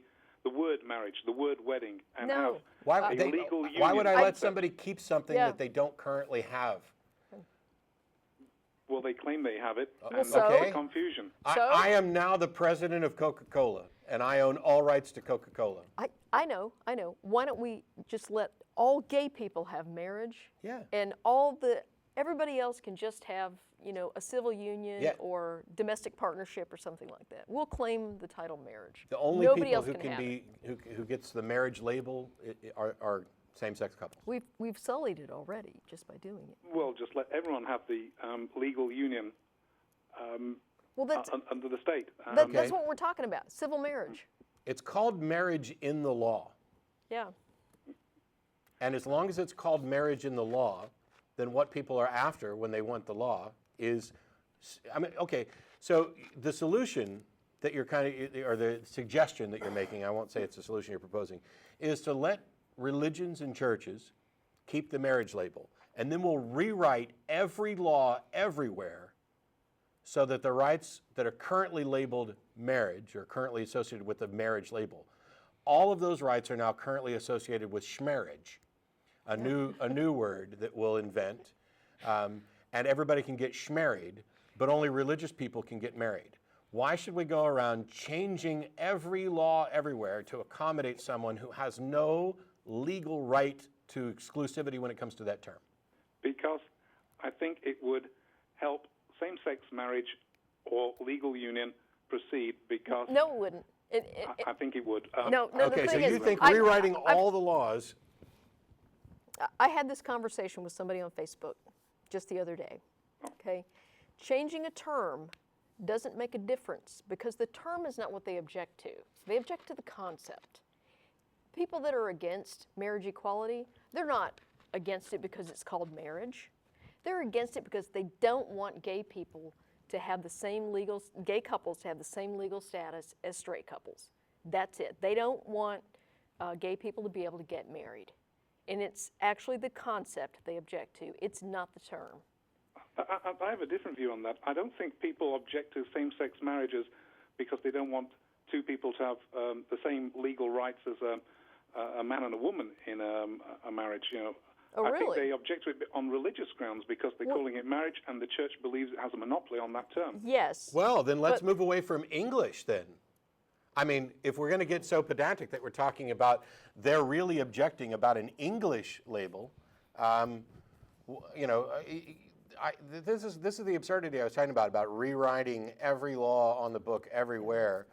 word marriage, the word wedding, and have a legal union? Why would I let somebody keep something that they don't currently have? Well, they claim they have it, and so? that's the confusion. I am now the president of Coca-Cola, and I own all rights to Coca-Cola. I know. Why don't we just let all gay people have marriage? Yeah. And everybody else can just have, a civil union or domestic partnership or something like that. We'll claim the title marriage. The only Nobody people else who gets the marriage label are same-sex couples. We've sullied it already just by doing it. Well, just let everyone have the legal union under the state. That's what we're talking about, civil marriage. It's called marriage in the law. Yeah. And as long as it's called marriage in the law, then what people are after when they want the law is, so the solution that you're or the suggestion that you're making, I won't say it's the solution you're proposing, is to let religions and churches keep the marriage label, and then we'll rewrite every law everywhere so that the rights that are currently labeled marriage or currently associated with the marriage label, all of those rights are now currently associated with schmarriage, a new word that we'll invent, and everybody can get schmarried, but only religious people can get married. Why should we go around changing every law everywhere to accommodate someone who has no legal right to exclusivity when it comes to that term? Because I think it would help same-sex marriage or legal union proceed, because... No, it wouldn't. I think it would. No, okay, the so thing you is, think rewriting all the laws... I had this conversation with somebody on Facebook just the other day, okay? Changing a term doesn't make a difference because the term is not what they object to. They object to the concept. People that are against marriage equality, they're not against it because it's called marriage. They're against it because they don't want gay people to have the same gay couples to have the same legal status as straight couples. That's it. They don't want gay people to be able to get married. And it's actually the concept they object to. It's not the term. I have a different view on that. I don't think people object to same-sex marriages because they don't want two people to have the same legal rights as a man and a woman in a marriage. Oh, really? I think they object to it on religious grounds because they're calling it marriage, and the church believes it has a monopoly on that term. Yes. Well, then let's move away from English then. I mean, if we're going to get so pedantic that we're talking about they're really objecting about an English label, this is the absurdity I was talking about rewriting every law on the book everywhere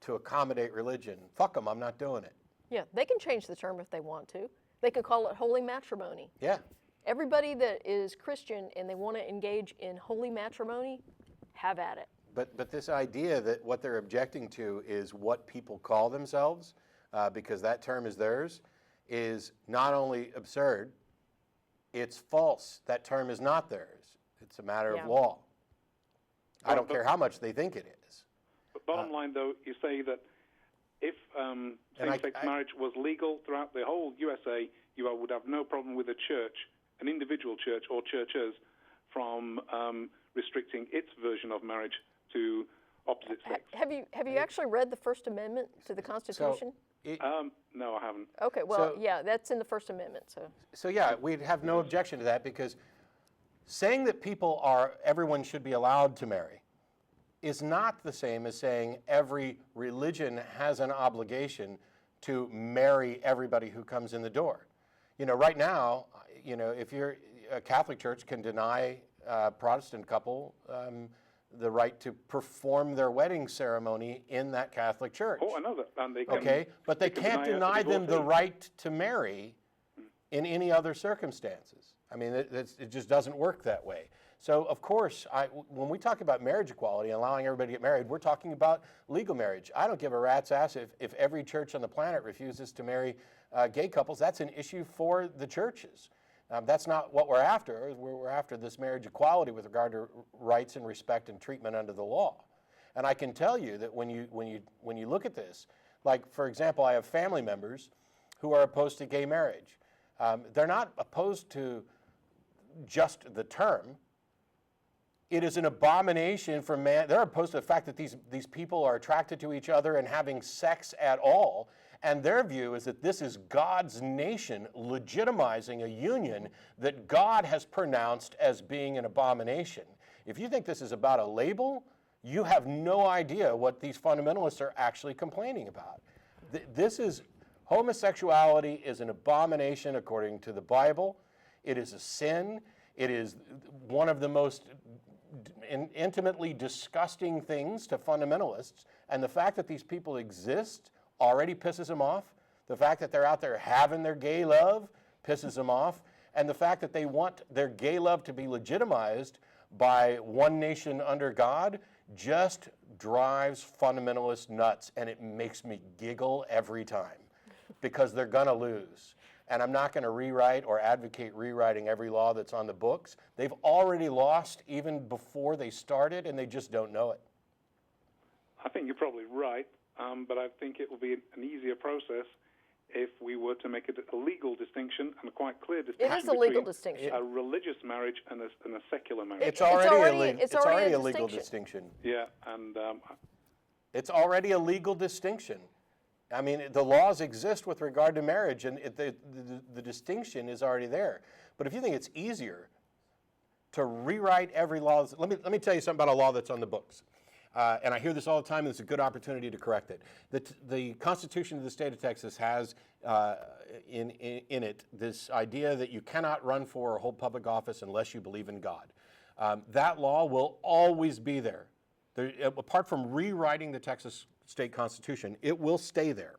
to accommodate religion. Fuck them, I'm not doing it. Yeah, they can change the term if they want to. They could call it holy matrimony. Yeah. Everybody that is Christian and they want to engage in holy matrimony, have at it. But this idea that what they're objecting to is what people call themselves, because that term is theirs, is not only absurd, it's false. That term is not theirs. It's a matter of law. I don't care how much they think it is. But bottom line, though, you say that if same-sex marriage was legal throughout the whole USA, you would have no problem with a church, an individual church or churches, from restricting its version of marriage to opposite sex. Have you actually read the First Amendment to the Constitution? No, I haven't. Okay, well, yeah, that's in the First Amendment. So yeah, we'd have no objection to that, because saying that everyone should be allowed to marry is not the same as saying every religion has an obligation to marry everybody who comes in the door. Right now, if you're a Catholic church can deny a Protestant couple the right to perform their wedding ceremony in that Catholic church. Oh, I know that. And they can, okay, but they can't deny them the right to marry in any other circumstances. I mean, it just doesn't work that way. So, of course, when we talk about marriage equality and allowing everybody to get married, we're talking about legal marriage. I don't give a rat's ass if every church on the planet refuses to marry gay couples. That's an issue for the churches. That's not what we're after. We're after this marriage equality with regard to rights and respect and treatment under the law. And I can tell you that when you look at this, like, for example, I have family members who are opposed to gay marriage. They're not opposed to just the term. It is an abomination for man. They're opposed to the fact that these people are attracted to each other and having sex at all. And their view is that this is God's nation legitimizing a union that God has pronounced as being an abomination. If you think this is about a label, you have no idea what these fundamentalists are actually complaining about. Homosexuality is an abomination according to the Bible. It is a sin. It is one of the most intimately disgusting things to fundamentalists. And the fact that these people exist already pisses them off. The fact that they're out there having their gay love pisses them off. And the fact that they want their gay love to be legitimized by one nation under God just drives fundamentalists nuts. And it makes me giggle every time because they're going to lose. And I'm not going to rewrite or advocate rewriting every law that's on the books. They've already lost even before they started, and they just don't know it. I think you're probably right, but I think it will be an easier process if we were to make it a legal distinction and a quite clear distinction. It is a legal distinction. A religious marriage and a secular marriage. It's already a legal distinction. Yeah, and it's already a legal distinction. I mean, the laws exist with regard to marriage, and the distinction is already there. But if you think it's easier to rewrite every law, let me tell you something about a law that's on the books. And I hear this all the time, and it's a good opportunity to correct it. The Constitution of the state of Texas has in it this idea that you cannot run for or hold public office unless you believe in God. That law will always be there. Apart from rewriting the Texas state constitution, it will stay there.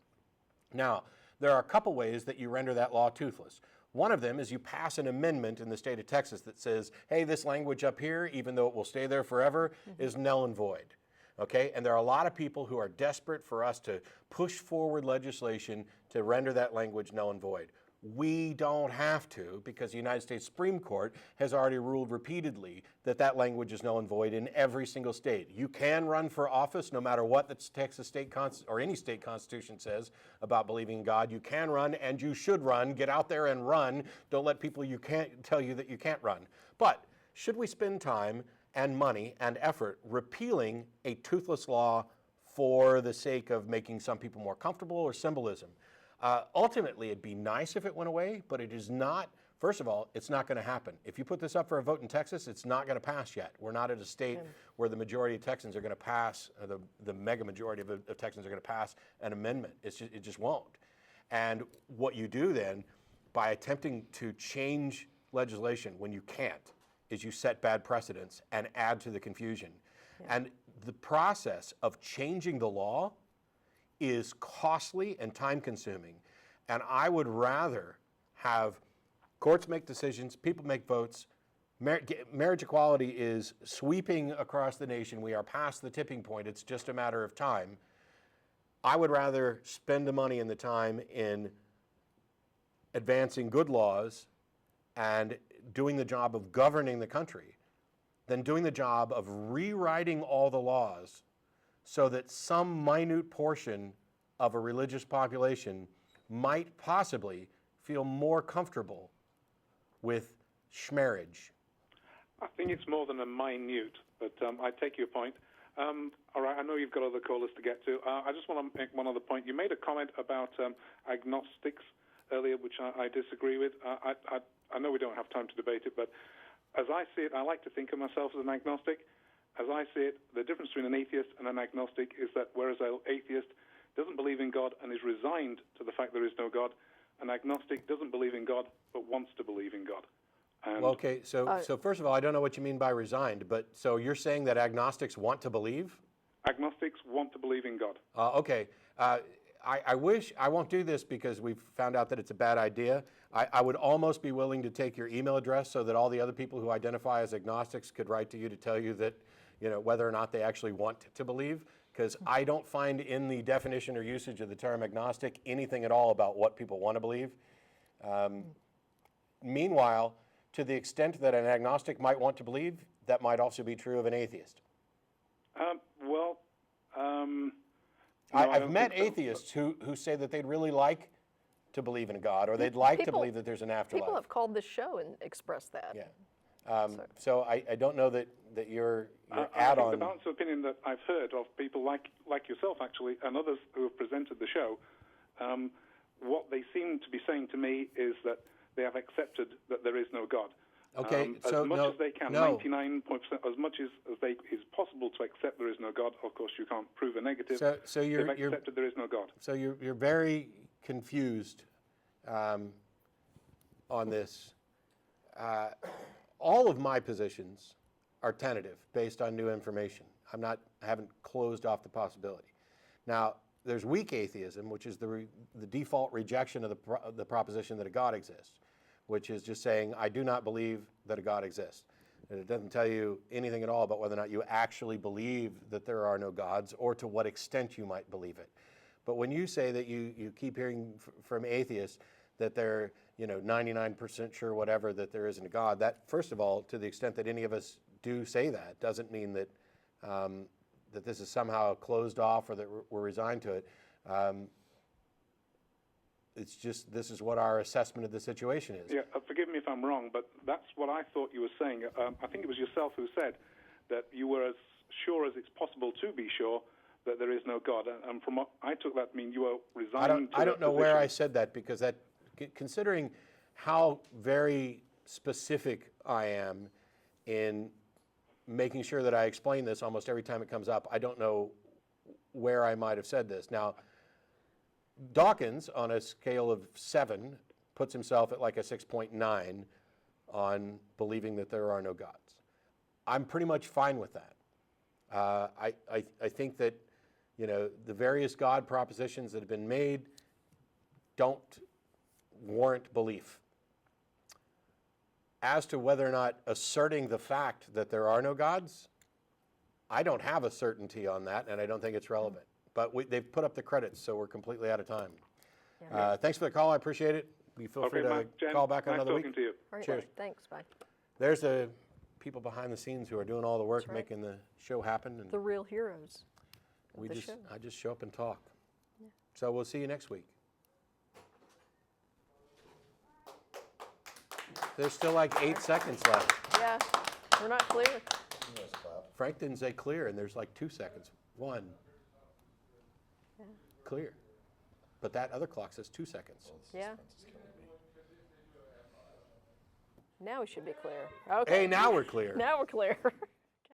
Now, there are a couple ways that you render that law toothless. One of them is you pass an amendment in the state of Texas that says, hey, this language up here, even though it will stay there forever, is null and void. Okay? And there are a lot of people who are desperate for us to push forward legislation to render that language null and void. We don't have to, because the United States Supreme Court has already ruled repeatedly that that language is null and void in every single state. You can run for office no matter what the Texas state or any state constitution says about believing in God. You can run, and you should run. Get out there and run. Don't let people tell you that you can't run. But should we spend time and money and effort repealing a toothless law for the sake of making some people more comfortable or symbolism? Ultimately, it'd be nice if it went away, but it is not. First of all, it's not going to happen. If you put this up for a vote in Texas, it's not going to pass yet. We're not at a state where the majority of Texans are going to pass, the mega majority of Texans are going to pass an amendment. It just won't. And what you do then, by attempting to change legislation when you can't, is you set bad precedents and add to the confusion. Yeah. And the process of changing the law is costly and time-consuming. And I would rather have courts make decisions, people make votes. Marriage equality is sweeping across the nation. We are past the tipping point. It's just a matter of time. I would rather spend the money and the time in advancing good laws and doing the job of governing the country than doing the job of rewriting all the laws so that some minute portion of a religious population might possibly feel more comfortable with schmarriage. I think it's more than a minute, but I take your point. All right, I know you've got other callers to get to. I just want to make one other point. You made a comment about agnostics earlier, which I disagree with. I know we don't have time to debate it, but as I see it, I like to think of myself as an agnostic. As I see it, the difference between an atheist and an agnostic is that whereas an atheist doesn't believe in God and is resigned to the fact there is no God, an agnostic doesn't believe in God but wants to believe in God. And Well, okay, so first of all, I don't know what you mean by resigned, but so you're saying that agnostics want to believe? agnostics want to believe in God. Okay. I wish, I won't do this because we've found out that it's a bad idea. I would almost be willing to take your email address so that all the other people who identify as agnostics could write to you to tell you that, whether or not they actually want to believe, because I don't find in the definition or usage of the term agnostic anything at all about what people want to believe. Meanwhile, to the extent that an agnostic might want to believe, that might also be true of an atheist. I've met atheists who say that they'd really like to believe in God, or they'd like to believe that there's an afterlife. People have called this show and expressed that. Yeah. So I don't know that your add-on. I think the balance of opinion that I've heard of people like yourself, actually, and others who have presented the show, what they seem to be saying to me is that they have accepted that there is no God. Okay, so as much as they can, no. 99%, as much as is possible to accept there is no God. Of course, you can't prove a negative. So you're accepted there is no God. So you're very confused on this. All of my positions are tentative, based on new information. I haven't closed off the possibility. Now, there's weak atheism, which is the default rejection of the proposition that a God exists, which is just saying, I do not believe that a God exists. And it doesn't tell you anything at all about whether or not you actually believe that there are no gods or to what extent you might believe it. But when you say that you keep hearing from atheists that they're 99% sure whatever that there isn't a God, that, first of all, to the extent that any of us do say that, doesn't mean that that this is somehow closed off or that we're resigned to it. It's just, this is what our assessment of the situation is. Yeah, forgive me if I'm wrong, but that's what I thought you were saying. I think it was yourself who said that you were as sure as it's possible to be sure that there is no God. And from what I took that to mean you were resigned to I don't know position. where I said that, because that, considering how very specific I am in making sure that I explain this almost every time it comes up, I don't know where I might have said this. Now, Dawkins, on a scale of 7, puts himself at like a 6.9 on believing that there are no gods. I'm pretty much fine with that. I think that, the various God propositions that have been made don't warrant belief. As to whether or not asserting the fact that there are no gods, I don't have a certainty on that, and I don't think it's relevant. But they've put up the credits, so we're completely out of time. Yeah. Thanks for the call. I appreciate it. You feel free to call back another week. Nice talking to you. All right, Cheers. Thanks. Bye. There's the people behind the scenes who are doing all the work, making the show happen. And the real heroes of the show. I just show up and talk. Yeah. So we'll see you next week. There's still like 8 seconds left. Yeah, we're not clear. Frank didn't say clear, and there's like 2 seconds. 1. Yeah. Clear. But that other clock says 2 seconds. Yeah. Now we should be clear. Okay. Hey, now we're clear. Now we're clear.